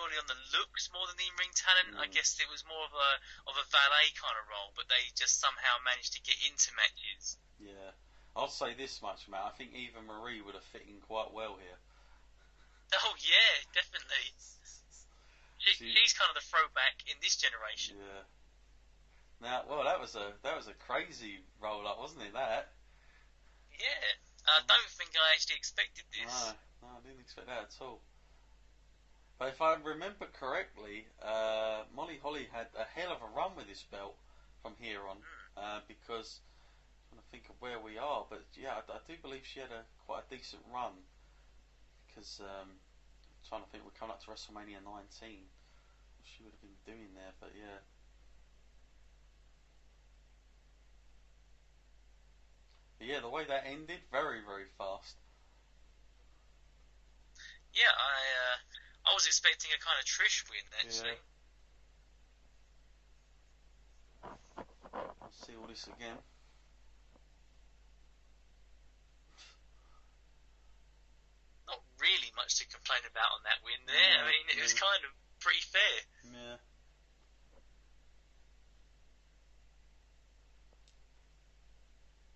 purely on the looks more than the in-ring talent. I guess it was more of a valet kind of role, but they just somehow managed to get into matches. Yeah. I'll say this much, Matt. I think Eva Marie would have fit in quite well here. Oh yeah, definitely. She's kind of the throwback in this generation. Yeah. Now, well, that was a crazy roll up, wasn't it? That. Yeah. I don't think I actually expected this. No, I didn't expect that at all. But if I remember correctly, Molly Holly had a hell of a run with this belt from here on, because I'm trying to think of where we are, but yeah, I do believe she had quite a decent run, because I'm trying to think, we're coming up to WrestleMania 19, what she would have been doing there, but yeah. But yeah, the way that ended, very, very fast. Yeah, I was expecting a kind of Trish win, actually. Yeah. Let's see all this again. Not really much to complain about on that win there. I mean, it was kind of pretty fair. Yeah.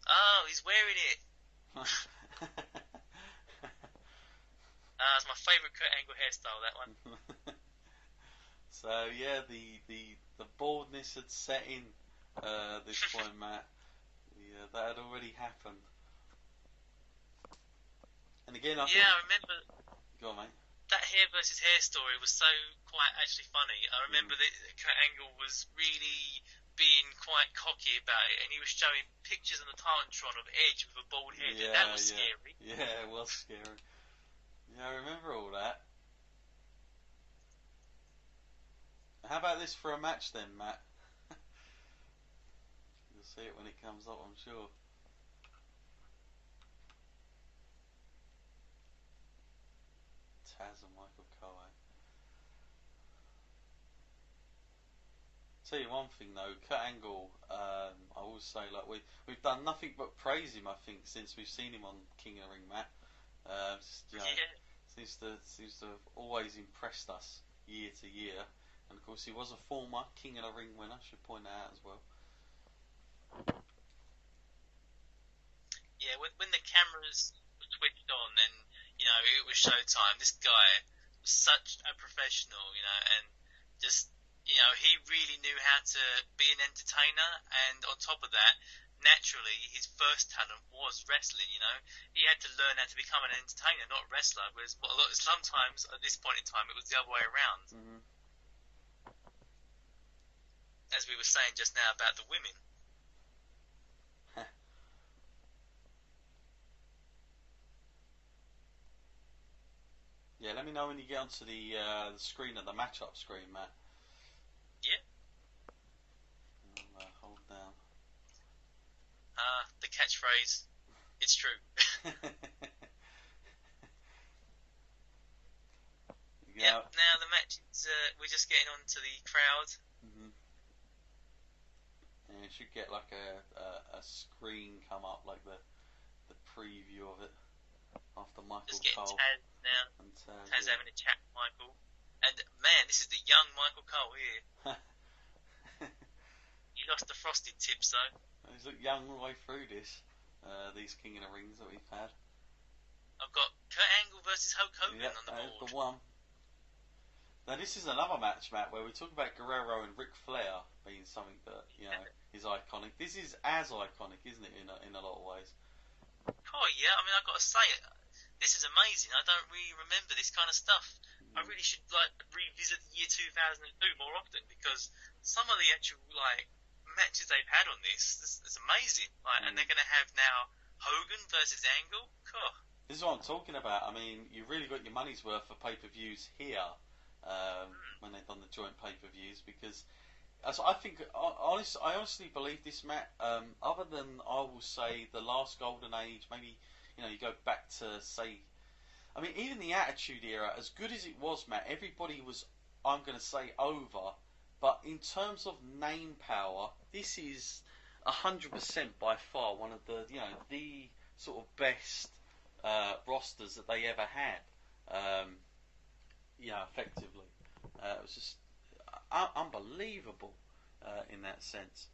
Oh, he's wearing it. It's my favourite Kurt Angle hairstyle, that one. So yeah, the baldness had set in this point, Matt. That had already happened. And again, I remember. Go on, mate. That hair versus hair story was so quite actually funny. I remember that Kurt Angle was really being quite cocky about it, and he was showing pictures on the Titantron of Edge with a bald head, and that was scary. Yeah, it was scary. Yeah, I remember all that. How about this for a match then, Matt? You'll see it when it comes up, I'm sure. Taz and Michael Cole. Tell you one thing though, Kurt Angle, I will say, like we've done nothing but praise him. I think since we've seen him on King of the Ring, Matt. Seems to have always impressed us year to year. And of course, he was a former King of the Ring winner. Should point that out as well. Yeah, when the cameras were switched on, and it was showtime. This guy was such a professional, and just. He really knew how to be an entertainer, and on top of that, naturally, his first talent was wrestling, He had to learn how to become an entertainer, not a wrestler, whereas sometimes, at this point in time, it was the other way around. Mm-hmm. As we were saying just now about the women. Yeah, let me know when you get onto the screen of the matchup screen, Matt. Yeah. Hold down. The catchphrase, it's true. Yeah. Now the match is, we're just getting on to the crowd. Mm-hmm. And you should get like a screen come up, like the preview of it after Michael just getting Cole. Taz now. And Taz having a chat with Michael. And man, this is the young Michael Cole here. He lost the frosted tips though. He's looked young all the way through these King of the Rings that we've had. I've got Kurt Angle versus Hulk Hogan on the board. The one. Now this is another match, Matt, where we talk about Guerrero and Ric Flair being something that is iconic. This is as iconic, isn't it, in a lot of ways? Oh yeah, I mean I've got to say it. This is amazing. I don't really remember this kind of stuff. I really should revisit the year 2002 more often, because some of the actual matches they've had on this is amazing. And they're going to have now Hogan versus Angle. Cool. This is what I'm talking about. I mean, you really got your money's worth for pay-per-views here when they've done the joint pay-per-views, because I think I honestly believe this, Matt. Other than, I will say, the last golden age, maybe you go back to, say, I mean, even the Attitude Era, as good as it was, Matt, everybody was, I'm going to say, over. But in terms of name power, this is 100% by far one of the, the sort of best rosters that they ever had. Effectively. It was just unbelievable in that sense.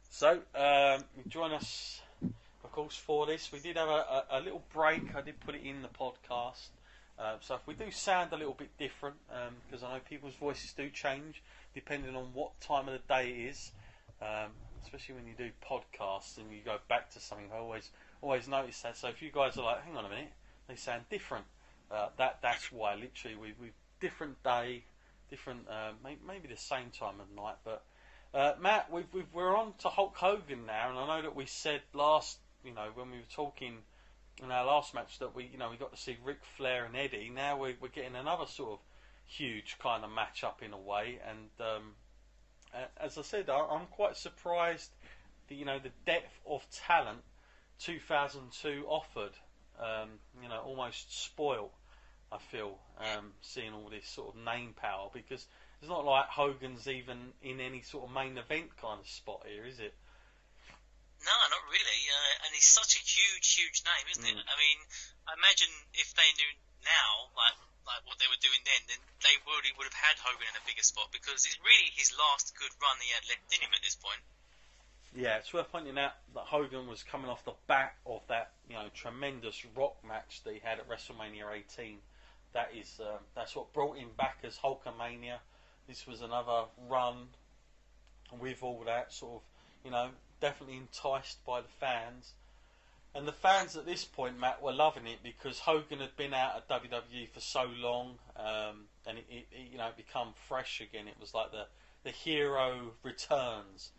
So, join us, of course, for this. We did have a little break. I did put it in the podcast. So if we do sound a little bit different, because I know people's voices do change depending on what time of the day it is, especially when you do podcasts and you go back to something. I always notice that. So if you guys are like, hang on a minute, they sound different. That's why. Literally, we different day, different maybe the same time of night. But Matt, we're on to Hulk Hogan now, and I know that we said last, when we were talking in our last match that we got to see Ric Flair and Eddie. Now we're getting another sort of huge kind of match up in a way, and as I said, I'm quite surprised the depth of talent 2002 offered. Almost spoiled. I feel seeing all this sort of name power, because it's not like Hogan's even in any sort of main event kind of spot here, is it? No, not really. And he's such a huge name, isn't it? I mean, I imagine if they knew now, like what they were doing then they really would have had Hogan in a bigger spot, because it's really his last good run he had left in him at this point. Yeah, it's worth pointing out that Hogan was coming off the back of that, tremendous Rock match that he had at WrestleMania 18. That's what brought him back as Hulkamania. This was another run with all that sort of, definitely enticed by the fans. And the fans at this point, Matt, were loving it because Hogan had been out of WWE for so long, and it become fresh again. It was like the hero returns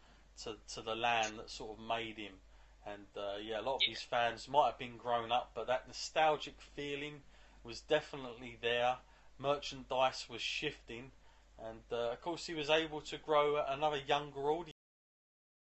to the land that sort of made him. And a lot of his fans might have been grown up, but that nostalgic feeling was definitely there. Merchandise was shifting, and of course he was able to grow another younger audience.